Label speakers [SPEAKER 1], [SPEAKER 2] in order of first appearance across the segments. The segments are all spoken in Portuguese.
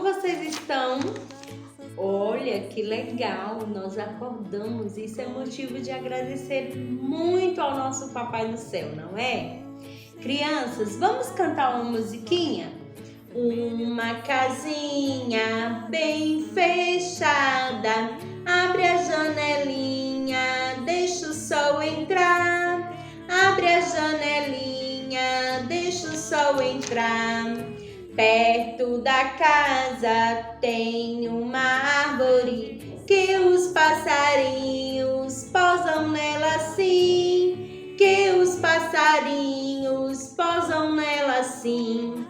[SPEAKER 1] Como vocês estão? Olha, que legal, nós acordamos. Isso é motivo de agradecer muito ao nosso Papai do Céu, não é? Crianças, vamos cantar uma musiquinha? Uma casinha bem fechada, abre a janelinha, deixa o sol entrar. Abre a janelinha, deixa o sol entrar. Perto da casa tem uma árvore que os passarinhos pousam nela sim, que os passarinhos pousam nela sim.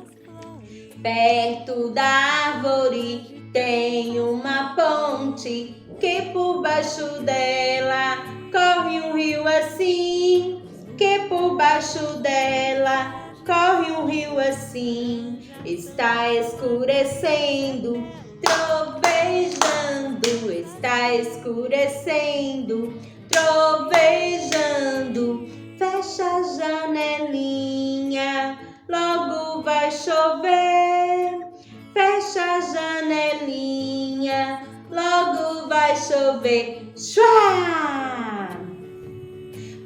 [SPEAKER 1] Perto da árvore tem uma ponte que por baixo dela corre um rio assim, que por baixo dela corre um rio assim. Está escurecendo, trovejando, está escurecendo, trovejando. Fecha a janelinha, logo vai chover. Fecha a janelinha, logo vai chover. Chua!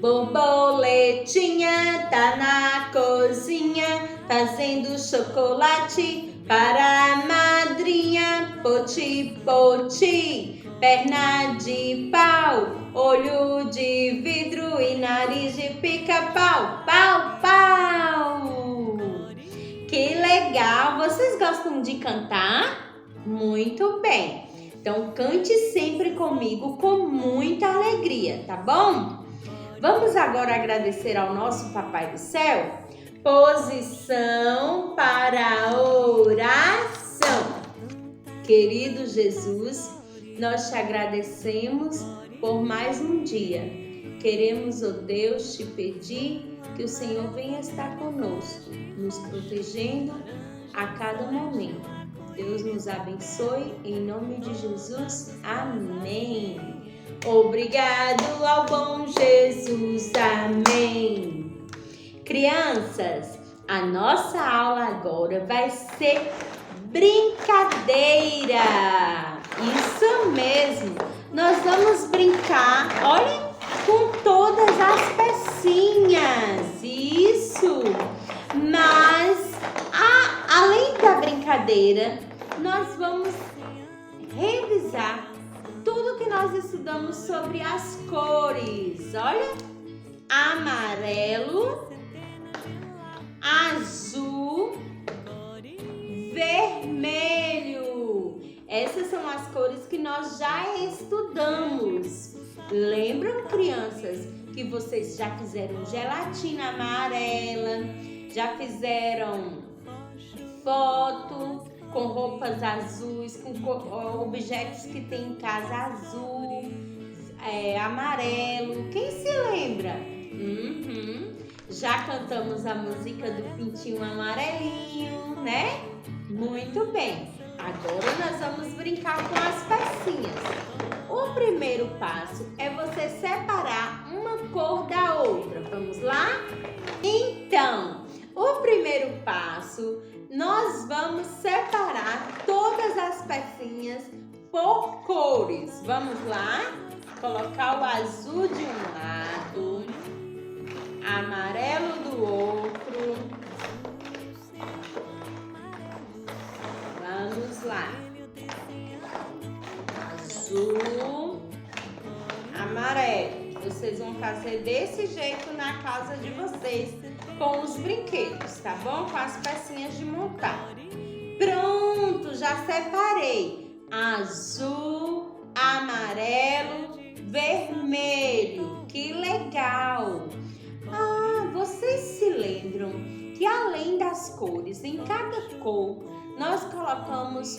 [SPEAKER 1] Borboletinha tá na cozinha, fazendo chocolate para a madrinha. Poti, poti, perna de pau, olho de vidro e nariz de pica-pau. Pau, pau! Que legal! Vocês gostam de cantar? Muito bem! Então cante sempre comigo com muita alegria, tá bom? Vamos agora agradecer ao nosso Papai do Céu? Posição para a oração. Querido Jesus, nós te agradecemos por mais um dia. Queremos, ó Deus, te pedir que o Senhor venha estar conosco, nos protegendo a cada momento. Deus nos abençoe, em nome de Jesus. Amém. Obrigado ao bom Jesus, amém. Crianças, a nossa aula agora vai ser brincadeira. Isso mesmo, nós vamos brincar, olhem, com todas as pecinhas, isso. Mas, além da brincadeira, nós vamos revisar tudo que nós estudamos sobre as cores. Olha, amarelo, azul, vermelho. Essas são as cores que nós já estudamos. Lembram, crianças, que vocês já fizeram gelatina amarela, já fizeram foto com roupas azuis, com objetos que tem em casa azul, amarelo. Quem se lembra? Já cantamos a música do pintinho amarelinho, né? Muito bem. Agora nós vamos brincar com as pecinhas. O primeiro passo é você separar uma cor da outra. Vamos lá? Então, o primeiro passo, nós vamos separar todas as pecinhas por cores. Vamos lá? Colocar o azul de um lado, amarelo do outro. Vamos lá. Azul, amarelo. Vocês vão fazer desse jeito na casa de vocês com os brinquedos, tá bom? Com as pecinhas de montar. Pronto, já separei. Azul, amarelo, vermelho. Que legal! Vocês se lembram que além das cores, em cada cor, nós colocamos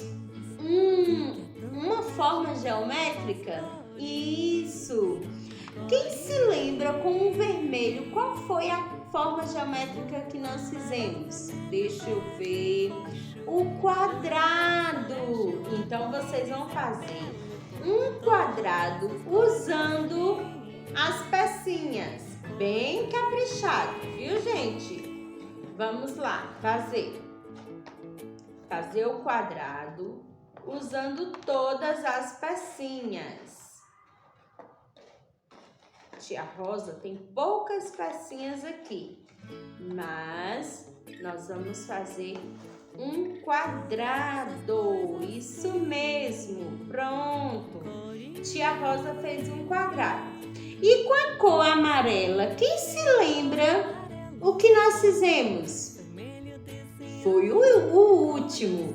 [SPEAKER 1] uma forma geométrica? Isso! Quem se lembra com o vermelho, qual foi a forma geométrica que nós fizemos? Deixa eu ver. O quadrado. Então, vocês vão fazer um quadrado usando as pecinhas. Bem caprichado, viu, gente? Vamos lá, fazer fazer o quadrado usando todas as pecinhas. Tia Rosa tem poucas pecinhas aqui, mas nós vamos fazer um quadrado. Isso mesmo, pronto. Tia Rosa fez um quadrado. E com a cor amarela, quem se lembra o que nós fizemos? Foi o último.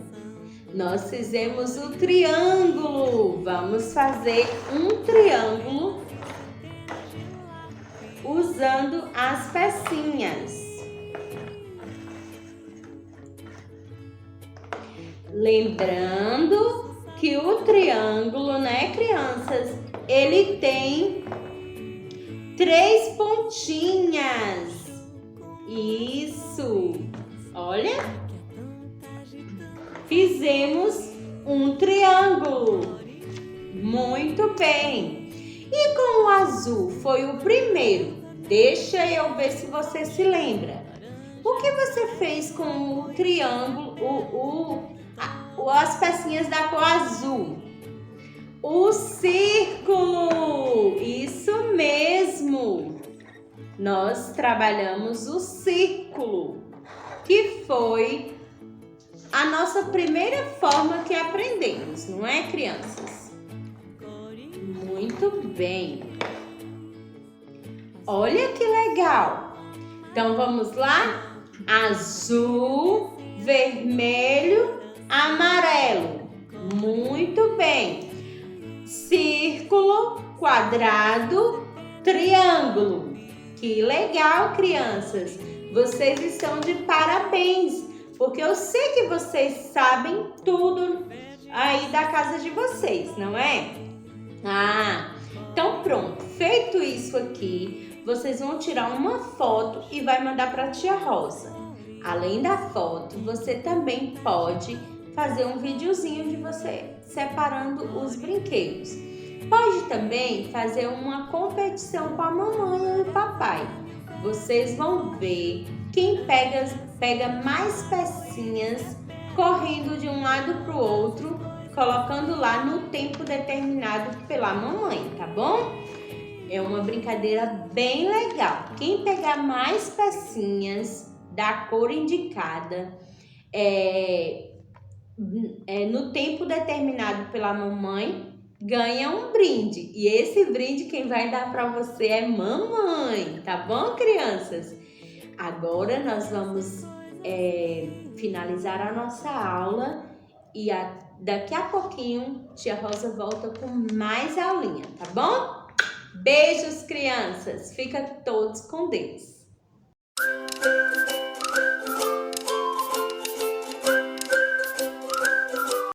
[SPEAKER 1] Nós fizemos o triângulo. Vamos fazer um triângulo usando as pecinhas. Lembrando que o triângulo, né, crianças, ele tem 3 pontinhas. Isso. Olha. Fizemos um triângulo. Muito bem. E com o azul foi o primeiro. Deixa eu ver se você se lembra. O que você fez com o triângulo, as pecinhas da cor azul? O círculo! Isso mesmo! Nós trabalhamos o círculo, que foi a nossa primeira forma que aprendemos, não é, crianças? Muito bem! Olha que legal! Então, vamos lá? Azul, vermelho, amarelo. Muito bem. Círculo, quadrado, triângulo. Que legal, crianças! Vocês estão de parabéns, porque eu sei que vocês sabem tudo aí da casa de vocês, não é? Então pronto. Feito isso aqui, vocês vão tirar uma foto e vai mandar para a tia Rosa. Além da foto, você também pode fazer um videozinho de você separando os brinquedos. Pode também fazer uma competição com a mamãe e o papai. Vocês vão ver quem pega mais pecinhas correndo de um lado para o outro, colocando lá no tempo determinado pela mamãe, tá bom? É uma brincadeira bem legal. Quem pegar mais pecinhas da cor indicada no tempo determinado pela mamãe, ganha um brinde. E esse brinde quem vai dar para você é mamãe, tá bom, crianças? Agora nós vamos finalizar a nossa aula e daqui a pouquinho tia Rosa volta com mais aulinha, tá bom? Beijos, crianças! Fica todos com Deus!